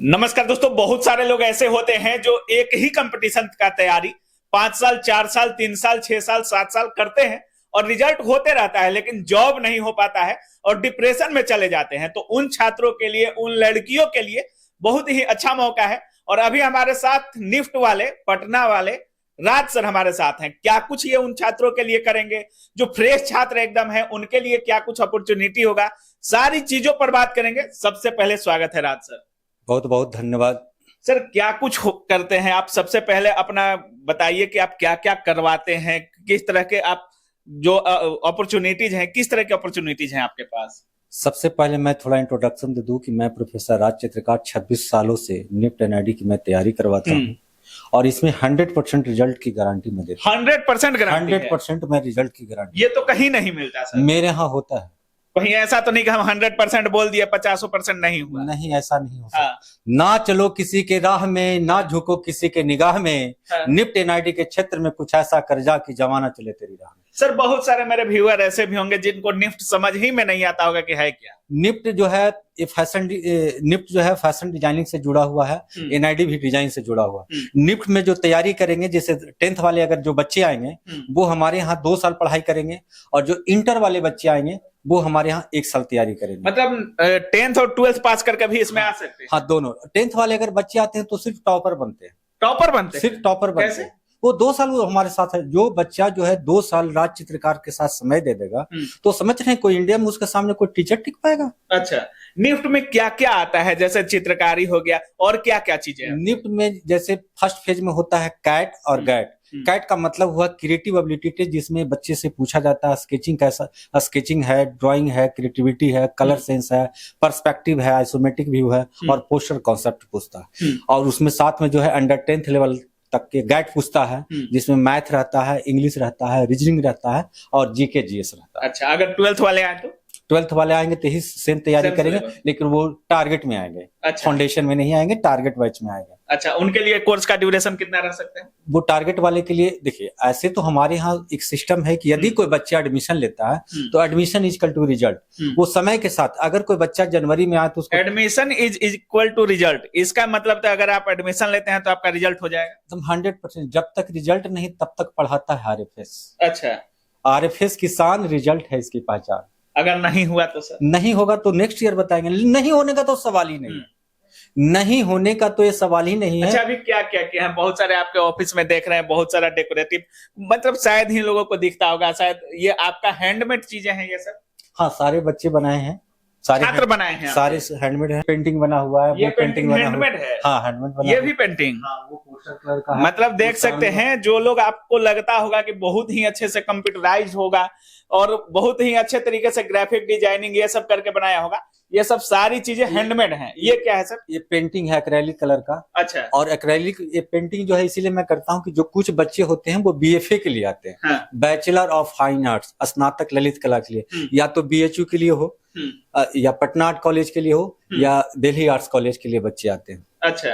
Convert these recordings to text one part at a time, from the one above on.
नमस्कार दोस्तों, बहुत सारे लोग ऐसे होते हैं जो एक ही कंपटीशन का तैयारी 5 साल, 4 साल, 3 साल, 6 साल, 7 साल करते हैं और रिजल्ट होते रहता है, लेकिन जॉब नहीं हो पाता है और डिप्रेशन में चले जाते हैं। तो उन छात्रों के लिए, उन लड़कियों के लिए बहुत ही अच्छा मौका है। और अभी हमारे साथ निफ्ट वाले, पटना वाले राज सर हमारे साथ हैं। क्या कुछ ये उन छात्रों के लिए करेंगे जो फ्रेश छात्र एकदम है, उनके लिए क्या कुछ अपॉर्चुनिटी होगा, सारी चीजों पर बात करेंगे। सबसे पहले स्वागत है राज सर। बहुत बहुत धन्यवाद सर, क्या कुछ करते हैं आप? सबसे पहले अपना बताइए कि आप क्या क्या करवाते हैं, किस तरह के आप जो अपॉर्चुनिटीज हैं, किस तरह की अपॉर्चुनिटीज हैं आपके पास? सबसे पहले मैं थोड़ा इंट्रोडक्शन दे दूं कि मैं प्रोफेसर राज चित्रकार 26 सालों से निफ्ट एनआईडी की मैं तैयारी करवाता हूं और इसमें 100% रिजल्ट की गारंटी मैं देता हूं। 100% गारंटी? 100% मैं रिजल्ट की गारंटी। ये तो कहीं नहीं मिलता सर। मेरे यहाँ होता है। कहीं ऐसा तो नहीं कि हम 100% बोल दिए, 50% नहीं हुआ? नहीं, ऐसा नहीं हो सकता। ना चलो किसी के राह में, ना झुको किसी के निगाह में। निफ्ट एनआईडी के क्षेत्र में कुछ ऐसा कर जा कि जमाना चले तेरी राह में। सर, बहुत सारे मेरे व्यूअर ऐसे भी होंगे जिनको निफ्ट समझ ही में नहीं आता होगा कि है क्या। निफ्ट जो है निफ्ट जो है फैशन डिजाइनिंग से जुड़ा हुआ है, एनआईडी भी डिजाइन से जुड़ा हुआ है। निफ्ट में जो तैयारी करेंगे, जैसे 10th वाले अगर जो बच्चे आएंगे वो हमारे यहाँ 2 साल पढ़ाई करेंगे और जो इंटर वाले बच्चे आएंगे वो हमारे यहाँ 1 साल तैयारी करेंगे। मतलब 10th और 12th पास करके भी इसमें आ सकते हैं? हाँ, दोनों। 10th वाले अगर बच्चे आते हैं तो सिर्फ टॉपर बनते हैं। टॉपर बनते हैं? सिर्फ टॉपर बनते हैं। वो 2 साल वो हमारे साथ है। जो बच्चा जो है 2 साल राज चित्रकार के साथ समय दे देगा तो समझ रहे हैं कोई इंडिया में उसके सामने कोई टीचर टिक पाएगा? अच्छा, निफ्ट में क्या क्या आता है? जैसे चित्रकारी हो गया, और क्या क्या चीजें? निफ्ट में जैसे फर्स्ट फेज में होता है कैट और गैट। कैट का मतलब हुआ क्रिएटिव एबिलिटी, जिसमें बच्चे से पूछा जाता है स्केचिंग कैसा, स्केचिंग है, ड्राइंग है, क्रिएटिविटी है, कलर सेंस है, पर्सपेक्टिव है, आइसोमेट्रिक व्यू है और पोस्टर कॉन्सेप्ट पूछता है। और उसमें साथ में जो है अंडर 10th लेवल तक के गाइड पूछता है, जिसमें मैथ रहता है, इंग्लिश रहता है, रीजनिंग रहता है और जीके जीएस रहता है। अच्छा, अगर 12th वाले आए तो? 12th वाले आएंगे तो ही सेम तैयारी करेंगे, लेकिन वो टारगेट में आएंगे। अच्छा। फाउंडेशन में नहीं आएंगे, टारगेट बैच में आएंगे। अच्छा, उनके लिए कोर्स का ड्यूरेशन कितना रह सकते हैं? वो टारगेट वाले के लिए देखिए, ऐसे तो हमारे यहाँ एक सिस्टम है कि यदि कोई बच्चा एडमिशन लेता है तो admission is equal to result. वो समय के साथ, अगर कोई बच्चा जनवरी में आए तो उसको admission is equal to result. इसका मतलब तो अगर आप एडमिशन लेते हैं तो आपका रिजल्ट हो जाएगा? एकदम 100%। जब तक रिजल्ट नहीं तब तक पढ़ाता है आरएफएस। अच्छा, आरएफएस की शान रिजल्ट है, इसकी पहचान। अगर नहीं हुआ तो सर? नहीं होगा तो नेक्स्ट ईयर बताएंगे। नहीं होने का तो सवाल ही नहीं है। नहीं होने का तो ये सवाल ही नहीं है। अच्छा, अभी क्या क्या किया है? बहुत सारे आपके ऑफिस में देख रहे हैं, बहुत सारा डेकोरेटिव, मतलब शायद ही लोगों को दिखता होगा। शायद ये आपका हैंडमेड चीजें हैं ये सब? हाँ, सारे बच्चे बनाए हैं, सारे छात्र बनाए हैं, सारे हैंडमेड है। पेंटिंग बना हुआ है, ये पेंटिंग हैंडमेड है? हाँ, हैंडमेड बना। ये भी पेंटिंग? हाँ, वो पोस्टर कलर का है। मतलब देख सकते हैं, जो लोग आपको लगता होगा कि बहुत ही अच्छे से कंप्यूटराइज होगा और बहुत ही अच्छे तरीके से ग्राफिक डिजाइनिंग ये सब करके बनाया होगा, ये सब सारी चीजें हैंडमेड हैं। ये क्या है सर? ये पेंटिंग है एक्रेलिक कलर का। अच्छा। और एक्रेलिक ये पेंटिंग जो है इसीलिए मैं करता हूँ कि जो कुछ बच्चे होते हैं वो बीएफए के लिए आते हैं। हाँ। बैचलर ऑफ फाइन आर्ट्स, स्नातक ललित कला के लिए, या तो बीएचयू के लिए हो या पटना आर्ट कॉलेज के लिए हो या दिल्ली आर्ट्स कॉलेज के लिए बच्चे आते हैं। अच्छा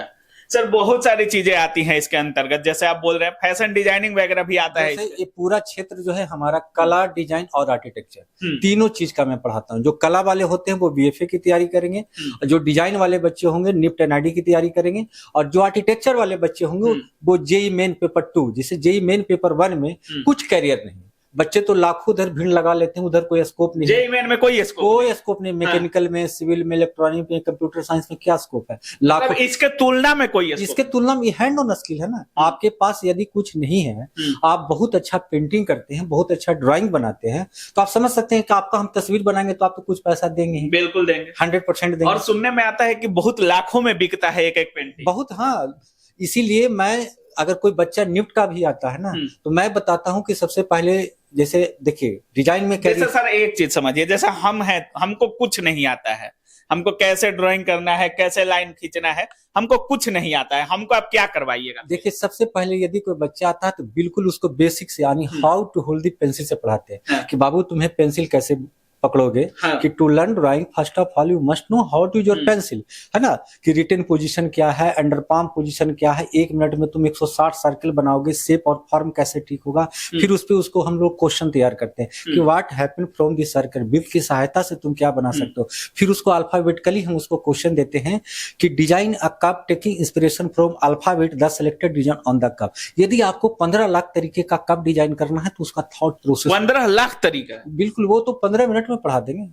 सर, बहुत सारी चीजें आती हैं इसके अंतर्गत, जैसे आप बोल रहे हैं फैशन डिजाइनिंग वगैरह भी आता है। ये पूरा क्षेत्र जो है हमारा कला, डिजाइन और आर्किटेक्चर, तीनों चीज का मैं पढ़ाता हूँ। जो कला वाले होते हैं वो बीएफए की तैयारी करेंगे, जो डिजाइन वाले बच्चे होंगे निफ्ट एनआईडी की तैयारी करेंगे, और जो आर्किटेक्चर वाले बच्चे होंगे वो जेई मेन पेपर 2, जिसे जेई मेन पेपर 1 में कुछ कैरियर नहीं। बच्चे तो लाखों उधर भीड़ लगा लेते हैं, उधर कोई स्कोप नहीं। जेईई मेन में कोई स्कोप नहीं। मैकेनिकल में, सिविल में, इलेक्ट्रॉनिक में, कंप्यूटर साइंस में क्या स्कोप है? लाखों। इसके तुलना में कोई इसके तुलना में हैंड ऑन स्किल है ना। आपके पास यदि कुछ नहीं है, आप बहुत अच्छा पेंटिंग करते हैं, बहुत अच्छा ड्राइंग बनाते हैं, तो आप समझ सकते हैं कि आपका हम तस्वीर बनाएंगे तो आपको कुछ पैसा देंगे। बिल्कुल देंगे, 100% देंगे। और सुनने में आता है कि बहुत लाखों में बिकता है एक एक पेंटिंग। बहुत, हाँ। इसीलिए मैं, अगर कोई बच्चा निफ्ट का भी आता है ना तो मैं बताता हूँ कि सबसे पहले, जैसे देखिए डिजाइन में जैसे सर एक चीज समझिए, जैसा हम हैं, हमको कुछ नहीं आता है, हमको कैसे ड्राइंग करना है, कैसे लाइन खींचना है, हमको कुछ नहीं आता है, हमको आप क्या करवाइएगा? देखिए, सबसे पहले यदि कोई बच्चा आता है तो बिल्कुल उसको बेसिक से, यानी how to hold the pencil से पढ़ाते हैं कि बाबू तुम्हें पेंसिल कैसे पकड़ोगे हाँ। कि to learn drawing first of all you must know how to use your pencil, है ना, कि रिटन पोजीशन क्या है, अंडर पाम पोजीशन क्या है, 1 मिनट में तुम 160 सर्कल बनाओगे, शेप और फॉर्म कैसे ठीक होगा, फिर उस पे उसको हम लोग क्वेश्चन तैयार करते हैं कि what happen from the circle, with की सहायता से तुम क्या बना सकते हो। फिर उसको अल्फाबेटिकली हम उसको क्वेश्चन देते हैं कि design a cup taking inspiration from alphabet the selected design on the cup. यदि आपको 15 लाख तरीके का कप डिजाइन करना है तो उसका थॉट प्रोसेस 15 लाख तरीका, बिल्कुल, वो तो 15 मिनट में पढ़ा देंगे।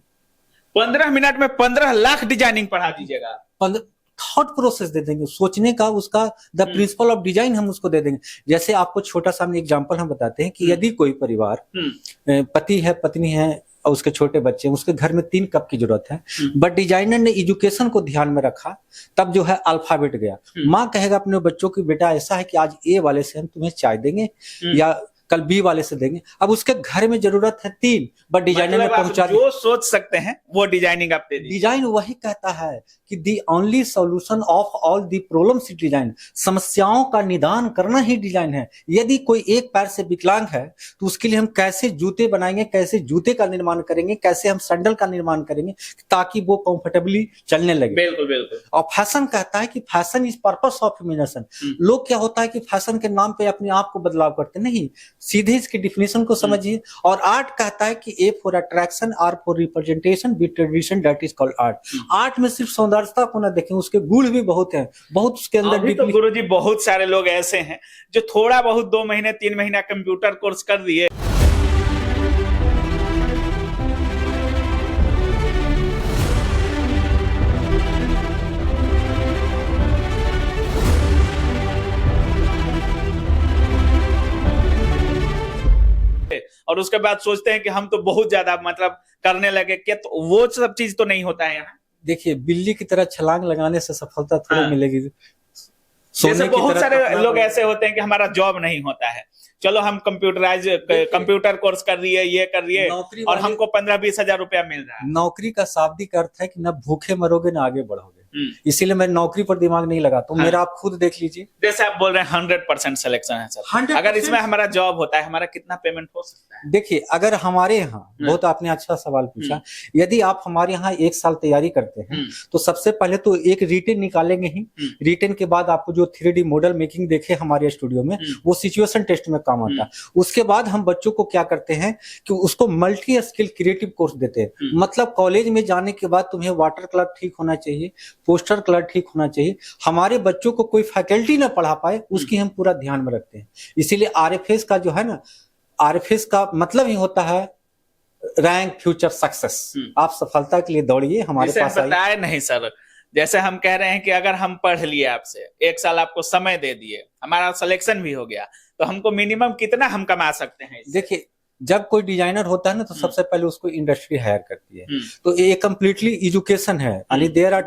15 मिनट में 15 लाख डिजाइनिंग पढ़ा दीजिएगा। थॉट प्रोसेस दे देंगे, सोचने का, उसका द प्रिंसिपल ऑफ डिजाइन हम उसको दे देंगे। जैसे आपको छोटा सा एग्जांपल हम बताते हैं कि यदि कोई परिवार, पति है, पत्नी है और उसके छोटे बच्चे हैं, उसके घर में 3 कप की जरूरत है, बट डिजाइनर ने एजुकेशन को ध्यान में रखा, तब जो है अल्फाबेट गया। माँ कहेगा अपने बच्चों की, बेटा ऐसा है कि आज ए वाले से हम तुम्हें चाय देंगे या कल बी वाले से देंगे। अब उसके घर में जरूरत है 3, बट डिजाइनर ने पहुंचा जो सोच सकते हैं वो डिजाइनिंग आप दे दीजिए। डिजाइन वही कहता है कि the only solution of all the problems is design, समस्याओं का निदान करना ही डिजाइन है। यदि कोई एक पैर से विकलांग है तो उसके लिए हम कैसे जूते बनाएंगे, कैसे जूते का निर्माण करेंगे, कैसे हम सैंडल का निर्माण करेंगे ताकि वो कंफर्टेबली चलने लगे। बिल्कुल बिल्कुल। और फैशन कहता है कि fashion is purpose of imagination. लोग क्या होता है कि फैशन के नाम पे अपने आप को बदलाव करते, नहीं, सीधे इसकी डिफिनेशन को समझिए। और आर्ट कहता है कि A for attraction, R for representation, B tradition, that is called art. Art में सिर्फ सौंदर्यता को ना देखें, उसके गुण भी बहुत हैं, बहुत उसके अंदर। अभी तो गुरुजी बहुत सारे लोग ऐसे हैं जो थोड़ा बहुत 2 महीने 3 महीना कंप्यूटर कोर्स कर दिए, और उसके बाद सोचते हैं कि हम तो बहुत ज्यादा मतलब करने लगे। क्या तो वो सब चीज तो नहीं होता है यहाँ। देखिए, बिल्ली की तरह छलांग लगाने से सफलता थोड़ी मिलेगी। जैसे बहुत सारे लोग ऐसे होते हैं कि हमारा जॉब नहीं होता है, चलो हम कंप्यूटर कोर्स कर रही है, ये कर रही है, और हमको 15-20 हजार रुपया मिल रहा है। नौकरी का शाब्दिक अर्थ है कि न भूखे मरोगे न आगे बढ़ोगे, इसीलिए मैं नौकरी पर दिमाग नहीं लगाता हूँ। मेरा आप खुद देख लीजिए, जैसे आप बोल रहे हैं 100% सिलेक्शन है सर, 100%। अगर इसमें हमारा जॉब होता है, हमारा कितना पेमेंट हो सकता है? देखिए, अगर हमारे यहाँ, बहुत आपने अच्छा सवाल पूछा, यदि आप हमारे यहाँ 1 साल तैयारी करते हैं तो सबसे पहले तो एक रिटेन निकालेंगे ही। रिटेन के बाद आपको जो 3D मॉडल मेकिंग देखे हमारे स्टूडियो में, वो सिचुएशन टेस्ट में काम आता है। उसके बाद हम बच्चों को क्या करते हैं कि उसको मल्टी स्किल क्रिएटिव कोर्स देते हैं। मतलब कॉलेज में जाने के बाद तुम्हें वाटर कलर ठीक होना चाहिए, पोस्टर कलर ठीक होना चाहिए। हमारे बच्चों को कोई फैकल्टी ना पढ़ा पाए उसकी हम पूरा ध्यान में रखते हैं। इसीलिए आरएफएस का जो है ना, आरएफएस का मतलब ही होता है रैंक फ्यूचर सक्सेस। आप सफलता के लिए दौड़िए, हमारे पास बताए नहीं सर। जैसे हम कह रहे हैं कि अगर हम पढ़ लिए आपसे, 1 साल आपको समय दे दिए, हमारा सिलेक्शन भी हो गया, तो हमको मिनिमम कितना हम कमा सकते हैं? देखिए, जब कोई डिजाइनर होता है ना तो सबसे पहले उसको इंडस्ट्री हायर करती है। तो ये कंप्लीटली एजुकेशन है, यानी there are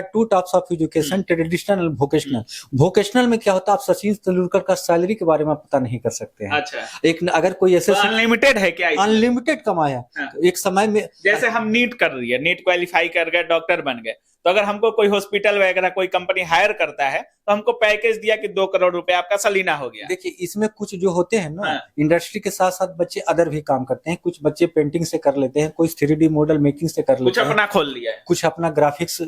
2 types of education, traditional, vocational. Vocational में क्या होता है, आप सचिन तेंदुलकर का सैलरी के बारे में पता नहीं कर सकते हैं। अच्छा। एक अगर कोई ऐसे अनलिमिटेड है क्या? अनलिमिटेड कमाया। एक समय में जैसे हम नीट कर रही है, नीट क्वालिफाई कर गए, डॉक्टर बन गए, तो अगर हमको कोई हॉस्पिटल वगैरह कोई कंपनी हायर करता है तो हमको पैकेज दिया कि 2 करोड़ रुपए आपका सलीना हो गया। देखिए, इसमें कुछ जो होते हैं ना, इंडस्ट्री के साथ साथ बच्चे अदर भी काम करते हैं। कुछ बच्चे पेंटिंग से कर लेते हैं, कोई 3D मॉडल मेकिंग से कर लेते हैं, कुछ अपना खोल लिया है, कुछ अपना ग्राफिक्स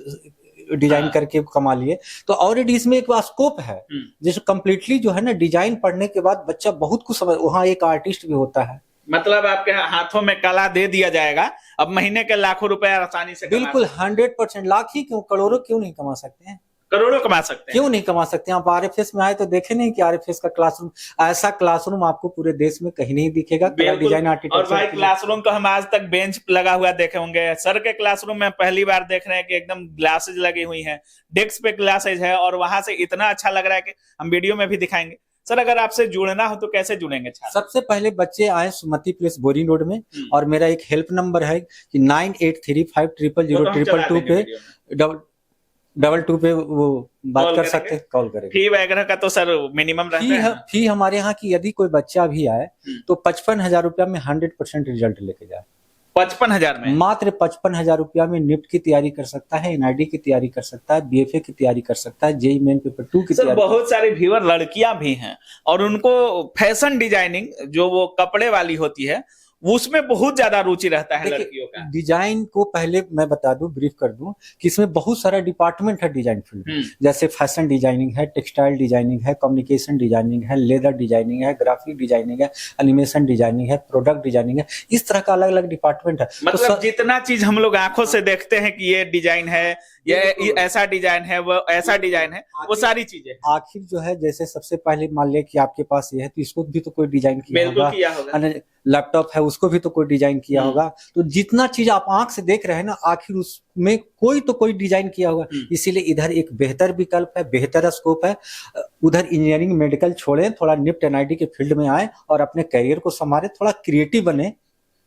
डिजाइन करके कमा लिए। तो ऑलरेडी इसमें एक स्कोप है। जैसे कंप्लीटली जो है ना, डिजाइन पढ़ने के बाद बच्चा बहुत कुछ समझ, वहाँ एक आर्टिस्ट भी होता है। मतलब आपके हाथों में कला दे दिया जाएगा, अब महीने के लाखों रुपए आसानी से बिल्कुल 100%, लाख ही क्यों, करोड़ों क्यों नहीं कमा सकते हैं? करोड़ों कमा सकते हैं। क्यों नहीं कमा सकते हैं? आप आरएफएस में आए तो देखे नहीं कि आरएफएस का क्लासरूम, ऐसा क्लासरूम आपको पूरे देश में कहीं नहीं दिखेगा। डिजाइन आर्टिटेक्चर। और भाई क्लासरूम तो हम आज तक बेंच लगा हुआ देखे होंगे, सर के क्लासरूम में पहली बार देख रहे हैं कि एकदम ग्लासेज लगी हुई हैं, डेस्क पे ग्लासेज है, और वहां से इतना अच्छा लग रहा है कि हम वीडियो में भी दिखाएंगे। सर, अगर आपसे जुड़ना हो तो कैसे जुड़ेंगे? सबसे पहले बच्चे आए सुमति प्लेस बोरिंग रोड में, और मेरा एक हेल्प नंबर है कि 9835000222 पे 22 पे वो बात कर सकते हैं, कॉल करेंगे। फी वगैरह का तो सर मिनिमम रहता है। फी हमारे यहाँ की, यदि कोई बच्चा भी आए तो 55,000 रुपया में 100% रिजल्ट लेके जाए। 55,000 में? मात्र 55,000 रुपया में निफ्ट की तैयारी कर सकता है, एनआईडी की तैयारी कर सकता है, बीएफए की तैयारी कर सकता है, जेईई मेन पेपर 2 की तैयारी। बहुत सारे व्यूअर लड़कियां भी हैं और उनको फैशन डिजाइनिंग जो वो कपड़े वाली होती है उसमें बहुत ज्यादा रुचि रहता है लड़कियों का। डिजाइन को पहले मैं बता दूं, ब्रीफ कर दूं कि इसमें बहुत सारा डिपार्टमेंट है डिजाइन फील्ड में। जैसे फैशन डिजाइनिंग है, टेक्सटाइल डिजाइनिंग है, कम्युनिकेशन डिजाइनिंग है, लेदर डिजाइनिंग है, ग्राफिक डिजाइनिंग है, एनिमेशन डिजाइनिंग है, प्रोडक्ट डिजाइनिंग है। इस तरह का अलग अलग डिपार्टमेंट है। मतलब जितना चीज हम लोग आंखों से देखते हैं कि ये डिजाइन है, ये ऐसा डिजाइन है, वो ऐसा डिजाइन है, वो सारी चीजें। आखिर जो है, जैसे सबसे पहले मान लिया कि आपके पास ये है तो इसको भी तो कोई डिजाइन किया होगा, लैपटॉप है उसको भी तो कोई डिजाइन किया होगा। तो जितना चीज आप आंख से देख रहे हैं ना, आखिर उसमें कोई तो कोई डिजाइन किया होगा। इसीलिए इधर एक बेहतर विकल्प है, बेहतर स्कोप है। उधर इंजीनियरिंग मेडिकल छोड़े, थोड़ा निफ्ट एनआईटी के फील्ड में आए और अपने करियर को संभाले, थोड़ा क्रिएटिव बने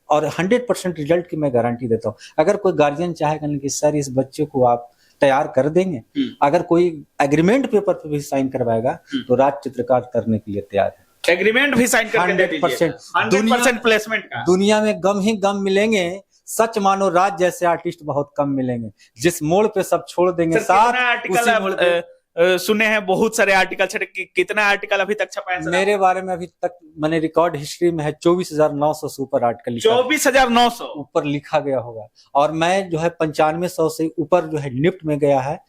और 100% रिजल्ट की मैं गारंटी देता हूँ। अगर कोई गार्जियन चाहेगा कि सर इस बच्चे को आप तैयार कर देंगे, अगर कोई एग्रीमेंट पेपर पे भी साइन करवाएगा तो राज चित्रकार करने के लिए तैयार है। एग्रीमेंट भी साइन करके दे दीजिए। 100% प्लेसमेंट का। दुनिया में गम ही गम मिलेंगे, सच मानो राज जैसे आर्टिस्ट बहुत कम मिलेंगे। जिस मोड़ पे सब छोड़ देंगे साथ। सुने हैं बहुत सारे आर्टिकल छपे, कितना आर्टिकल अभी तक छपा है? मेरे बारे में अभी तक मैंने रिकॉर्ड हिस्ट्री में है 24,900 से ऊपर आर्टिकल 24,900 ऊपर लिखा गया होगा। और मैं जो है 9500 से ऊपर जो है निफ्ट में गया है।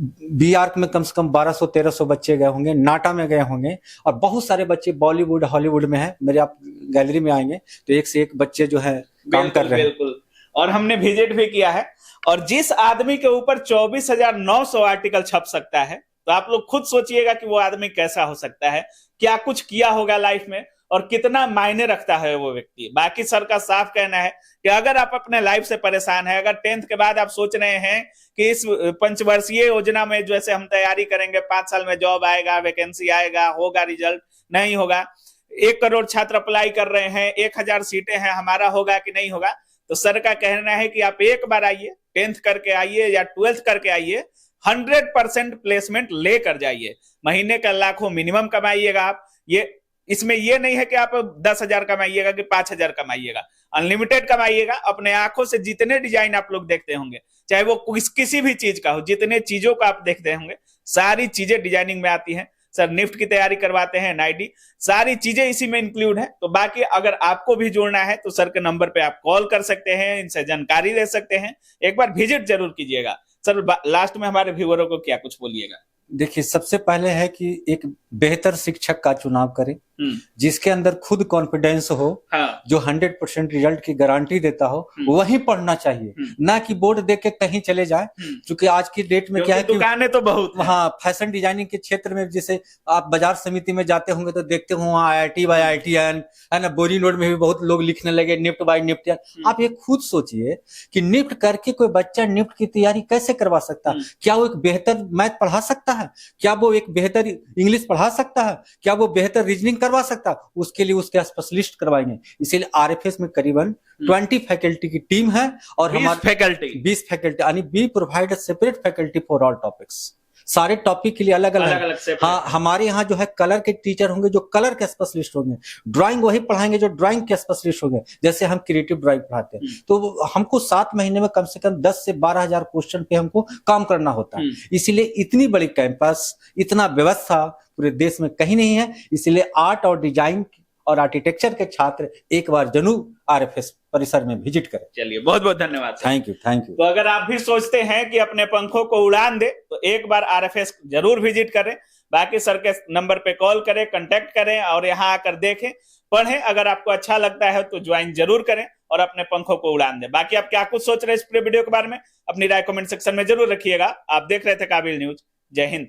बी आर्क में कम से कम 1200-1300 बच्चे गए होंगे, नाटा में गए होंगे, और बहुत सारे बच्चे बॉलीवुड हॉलीवुड में है। मेरे आप गैलरी में आएंगे तो एक से एक बच्चे जो है काम कर रहे हैं। बिल्कुल, और हमने विजिट भी किया है। और जिस आदमी के ऊपर 24,900 आर्टिकल छप सकता है, तो आप लोग खुद सोचिएगा कि वो आदमी कैसा हो सकता है, क्या कुछ किया होगा लाइफ में और कितना मायने रखता है वो व्यक्ति। बाकी सर का साफ कहना है कि अगर आप अपने लाइफ से परेशान है, अगर 10th के बाद आप सोच रहे हैं कि इस पंचवर्षीय योजना में जैसे हम तैयारी करेंगे, 5 साल में जॉब आएगा, वैकेंसी आएगा, होगा रिजल्ट, नहीं होगा, 1 करोड़ छात्र अप्लाई कर रहे हैं, 1000 सीटें हैं, हमारा होगा कि नहीं होगा, तो सर का कहना है कि आप एक बार आइए, 10th करके आइए या 12th करके आइए, 100% प्लेसमेंट लेकर जाइए। महीने का लाखों मिनिमम कमाइएगा आप। इसमें ये नहीं है कि आप 10,000 कमाइएगा कि 5,000 कमाइएगा, अनलिमिटेड कमाइएगा। अपने आंखों से जितने डिजाइन आप लोग देखते होंगे, चाहे वो किसी भी चीज का हो, जितने चीजों का आप देखते होंगे, सारी चीजें डिजाइनिंग में आती हैं। सर निफ्ट की तैयारी करवाते हैं, एनआईटी, सारी चीजें इसी में इंक्लूड है। तो बाकी अगर आपको भी जुड़ना है तो सर के नंबर पे आप कॉल कर सकते हैं, इनसे जानकारी ले सकते हैं। एक बार विजिट जरूर कीजिएगा। सर लास्ट में हमारे व्यूअरों को क्या कुछ बोलिएगा? देखिए, सबसे पहले है कि एक बेहतर शिक्षक का चुनाव करें जिसके अंदर खुद कॉन्फिडेंस हो, जो 100% रिजल्ट की गारंटी देता हो, वही पढ़ना चाहिए, ना कि बोर्ड देख के कहीं चले जाए। क्योंकि आज की डेट में क्या है कि दुकानें तो बहुत, हाँ, फैशन डिजाइनिंग के क्षेत्र में जैसे आप बाजार समिति में जाते होंगे तो देखते हो वहाँ IIT बाय IITian है ना, बोरी नोट में भी बहुत लोग लिखने लगे निफ्ट बाय निफ्टियन। आप ये खुद सोचिए कि निफ्ट करके कोई बच्चा निफ्ट की तैयारी कैसे करवा सकता है? क्या वो एक बेहतर मैथ पढ़ा सकता है? क्या वो एक बेहतर इंग्लिश पढ़ा सकता है? क्या वो बेहतर रीजनिंग करवा सकता? उसके लिए उसके स्पेशलिस्ट करवाएंगे। इसीलिए RFS में करीबन 20 फैकल्टी की टीम है और हमारे 20 फैकल्टी, यानी we provide separate faculty for all topics. सारे टॉपिक के लिए अलग अलग। हाँ, हमारे यहाँ जो है कलर के टीचर होंगे जो कलर के स्पेशलिस्ट होंगे, ड्राइंग वही पढ़ाएंगे जो ड्राइंग के स्पेशलिस्ट होंगे। जैसे हम क्रिएटिव ड्राइंग पढ़ाते हैं तो हमको 7 महीने में कम से कम 10 से 12,000 क्वेश्चन पे हमको काम करना होता है। इसीलिए इतनी बड़ी कैंपस, इतना व्यवस्था पूरे देश में कहीं नहीं है। इसीलिए आर्ट और डिजाइन और आर्किटेक्चर के छात्र एक बार जरूर RFS परिसर में विजिट करें। चलिए, बहुत बहुत धन्यवाद। Thank you. तो अगर आप भी सोचते हैं कि अपने पंखों को उड़ान दे तो एक बार RFS जरूर विजिट करें। बाकी सर के नंबर पे कॉल करें, कांटेक्ट करें और यहाँ आकर देखें, पढ़ें। अगर आपको अच्छा लगता है तो ज्वाइन जरूर करें और अपने पंखों को उड़ान दें। बाकी आप क्या कुछ सोच रहे हैं इस पूरे वीडियो के बारे में, अपनी राय कमेंट सेक्शन में जरूर रखिएगा। आप देख रहे थे काबिल न्यूज। जय हिंद।